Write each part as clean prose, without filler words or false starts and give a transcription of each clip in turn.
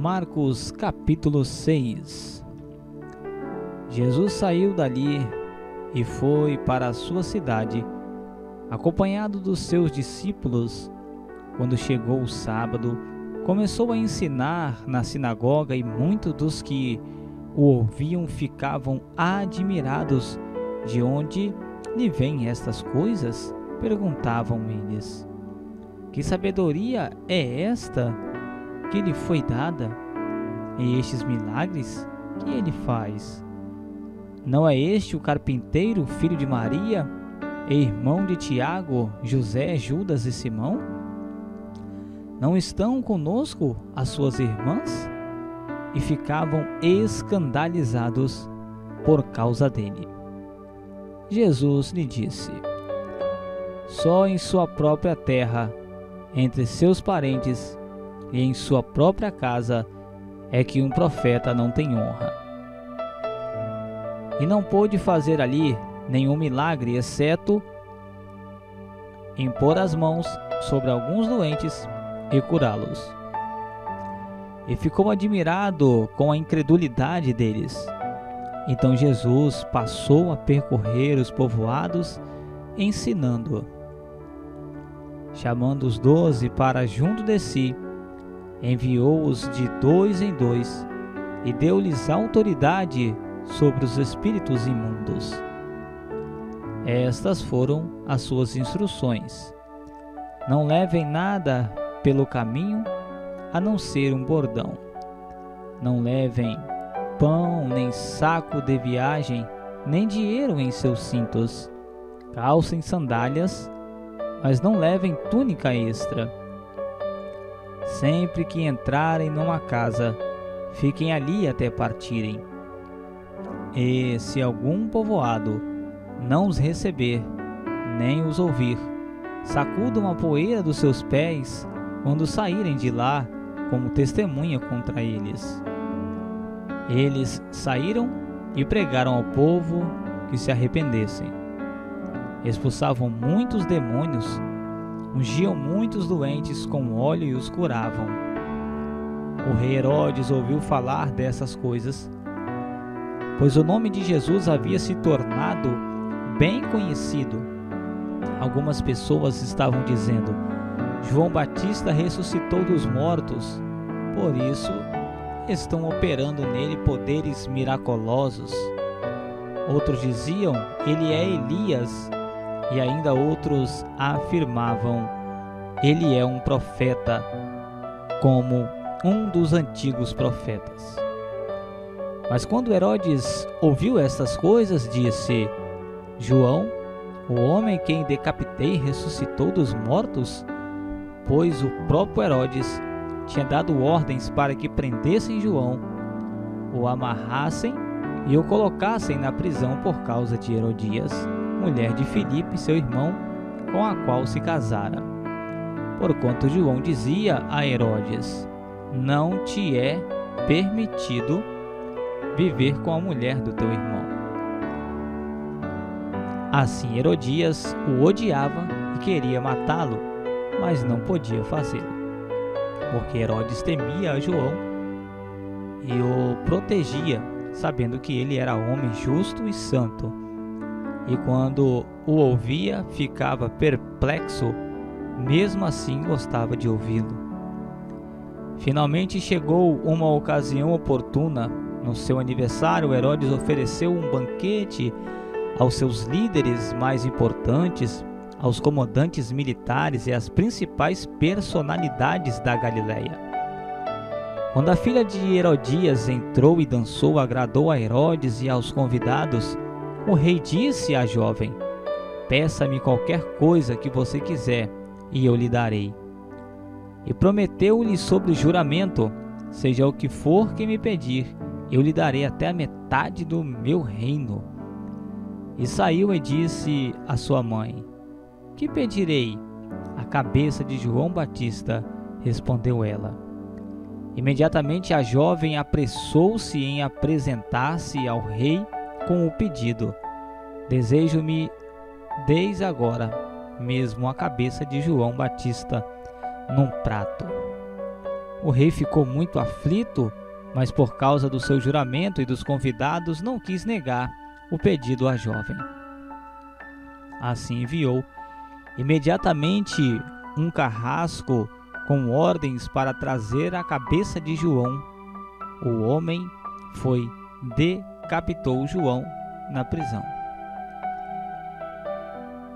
Marcos capítulo 6. Jesus saiu dali e foi para a sua cidade, acompanhado dos seus discípulos. Quando chegou o sábado, começou a ensinar na sinagoga e muitos dos que o ouviam ficavam admirados. De onde lhe vêm estas coisas? Perguntavam eles. Que sabedoria é esta que lhe foi dada? E estes milagres que ele faz? Não é este o carpinteiro, filho de Maria, e irmão de Tiago, José, Judas e Simão? Não estão conosco as suas irmãs? E ficavam escandalizados por causa dele. Jesus lhe disse: só em sua própria terra, entre seus parentes e em sua própria casa, é que um profeta não tem honra. E não pôde fazer ali nenhum milagre, exceto impor as mãos sobre alguns doentes e curá-los. E ficou admirado com a incredulidade deles. Então Jesus passou a percorrer os povoados, ensinando. Chamando os 12 para junto de si, enviou-os de 2 em 2 e deu-lhes autoridade sobre os espíritos imundos. Estas foram as suas instruções: não levem nada pelo caminho, a não ser um bordão. Não levem pão, nem saco de viagem, nem dinheiro em seus cintos. Calcem sandálias, mas não levem túnica extra. Sempre que entrarem numa casa, fiquem ali até partirem. E se algum povoado não os receber, nem os ouvir, sacudam a poeira dos seus pés quando saírem de lá, como testemunha contra eles. Eles saíram e pregaram ao povo que se arrependessem. Expulsavam muitos demônios, ungiam muitos doentes com óleo e os curavam. O rei Herodes ouviu falar dessas coisas, pois o nome de Jesus havia se tornado bem conhecido. Algumas pessoas estavam dizendo: João Batista ressuscitou dos mortos, por isso estão operando nele poderes miraculosos. Outros diziam: ele é Elias, e ainda outros afirmavam: ele é um profeta, como um dos antigos profetas. Mas quando Herodes ouviu estas coisas, disse: João, o homem quem decapitei, ressuscitou dos mortos? Pois o próprio Herodes tinha dado ordens para que prendessem João, o amarrassem e o colocassem na prisão por causa de Herodias, mulher de Filipe, seu irmão, com a qual se casara. Porquanto João dizia a Herodes: não te é permitido viver com a mulher do teu irmão. Assim Herodias o odiava e queria matá-lo, mas não podia fazê-lo, porque Herodes temia a João e o protegia, sabendo que ele era homem justo e santo. E quando o ouvia, ficava perplexo, mesmo assim gostava de ouvi-lo. Finalmente chegou uma ocasião oportuna. No seu aniversário, Herodes ofereceu um banquete aos seus líderes mais importantes, aos comandantes militares e às principais personalidades da Galileia. Quando a filha de Herodias entrou e dançou, agradou a Herodes e aos convidados. O rei disse à jovem: peça-me qualquer coisa que você quiser, e eu lhe darei. E prometeu-lhe sobre juramento: seja o que for que me pedir, eu lhe darei até a metade do meu reino. E saiu e disse à sua mãe: que pedirei? A cabeça de João Batista, respondeu ela. Imediatamente a jovem apressou-se em apresentar-se ao rei com o pedido: desejo-me, desde agora, mesmo a cabeça de João Batista num prato. O rei ficou muito aflito, mas por causa do seu juramento e dos convidados não quis negar o pedido à jovem. Assim enviou imediatamente um carrasco com ordens para trazer a cabeça de João. O homem foi, decapitou João na prisão.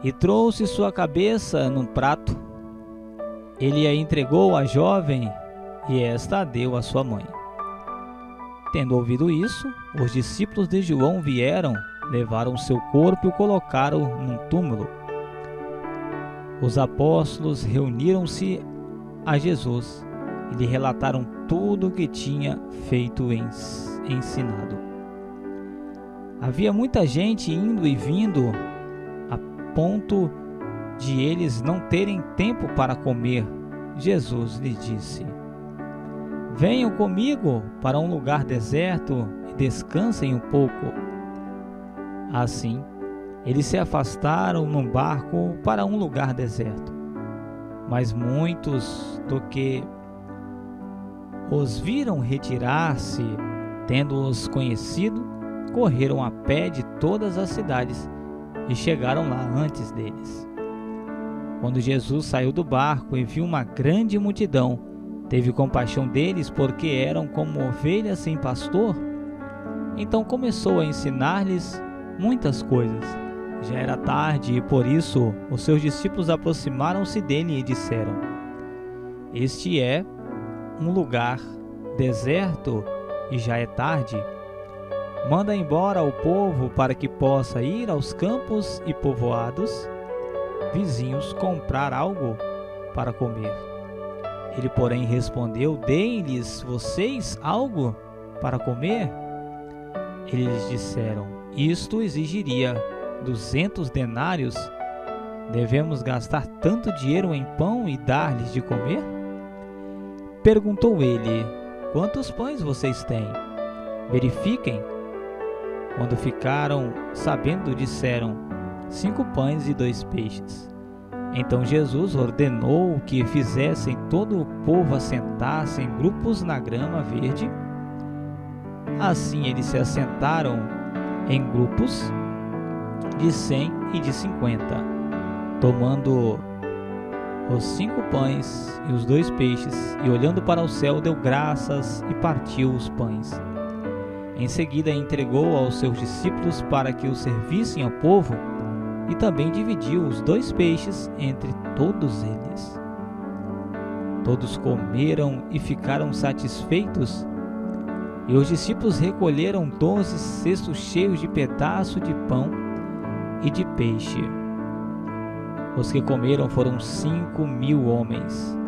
E trouxe sua cabeça num prato. Ele a entregou à jovem e esta a deu à sua mãe. Tendo ouvido isso, os discípulos de João vieram, levaram seu corpo e o colocaram num túmulo. Os apóstolos reuniram-se a Jesus e lhe relataram tudo o que tinha feito e ensinado. Havia muita gente indo e vindo, a ponto de eles não terem tempo para comer. Jesus lhe disse: venham comigo para um lugar deserto e descansem um pouco. Assim, eles se afastaram num barco para um lugar deserto. Mas muitos do que os viram retirar-se, tendo-os conhecido, correram a pé de todas as cidades e chegaram lá antes deles. Quando Jesus saiu do barco e viu uma grande multidão, teve compaixão deles porque eram como ovelhas sem pastor. Então começou a ensinar-lhes muitas coisas. Já era tarde e por isso os seus discípulos aproximaram-se dele e disseram: este é um lugar deserto e já é tarde. Manda embora o povo para que possa ir aos campos e povoados vizinhos comprar algo para comer. Ele, porém, respondeu: deem-lhes vocês algo para comer? Eles disseram: isto exigiria 200 denários. Devemos gastar tanto dinheiro em pão e dar-lhes de comer? Perguntou ele: quantos pães vocês têm? Verifiquem. Quando ficaram sabendo, disseram: 5 pães e 2 peixes. Então Jesus ordenou que fizessem todo o povo assentar-se em grupos na grama verde. Assim eles se assentaram em grupos de 100 e de 50. Tomando os 5 pães e os 2 peixes, e olhando para o céu, deu graças e partiu os pães. Em seguida entregou aos seus discípulos para que os servissem ao povo, e também dividiu os 2 peixes entre todos eles. Todos comeram e ficaram satisfeitos, e os discípulos recolheram 12 cestos cheios de pedaço de pão e de peixe. Os que comeram foram 5.000 homens.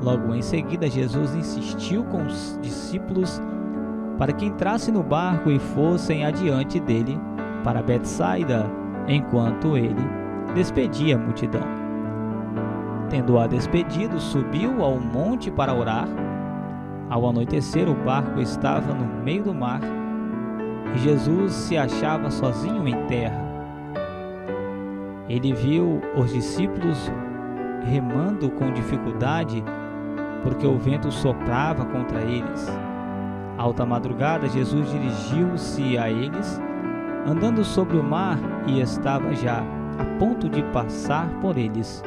Logo em seguida, Jesus insistiu com os discípulos para que entrassem no barco e fossem adiante dele para Betsaida, enquanto ele despedia a multidão. Tendo-a despedido, subiu ao monte para orar. Ao anoitecer, o barco estava no meio do mar e Jesus se achava sozinho em terra. Ele viu os discípulos remando com dificuldade, porque o vento soprava contra eles. Alta madrugada, Jesus dirigiu-se a eles, andando sobre o mar, e estava já a ponto de passar por eles.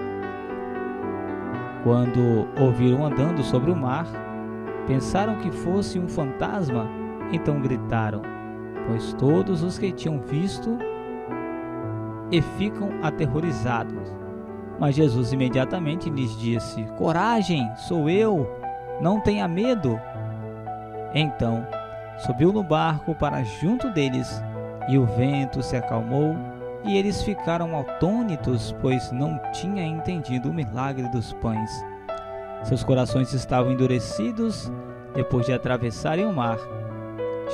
Quando ouviram andando sobre o mar, pensaram que fosse um fantasma, então gritaram, pois todos os que tinham visto e ficam aterrorizados. Mas Jesus imediatamente lhes disse: coragem, sou eu, não tenha medo. Então subiu no barco para junto deles, e o vento se acalmou, e eles ficaram atônitos, pois não tinham entendido o milagre dos pães. Seus corações estavam endurecidos. Depois de atravessarem o mar,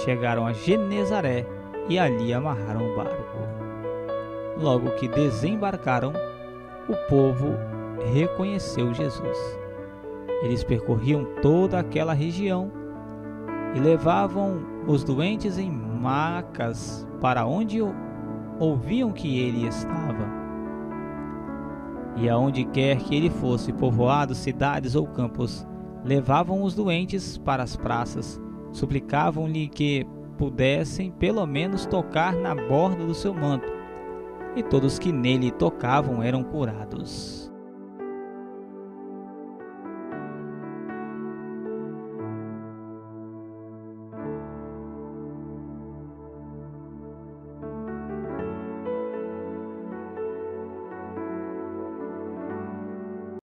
chegaram a Genezaré e ali amarraram o barco. Logo que desembarcaram, o povo reconheceu Jesus. Eles percorriam toda aquela região e levavam os doentes em macas para onde ouviam que ele estava. E aonde quer que ele fosse, povoados, cidades ou campos, levavam os doentes para as praças, suplicavam-lhe que pudessem pelo menos tocar na borda do seu manto, e todos que nele tocavam eram curados.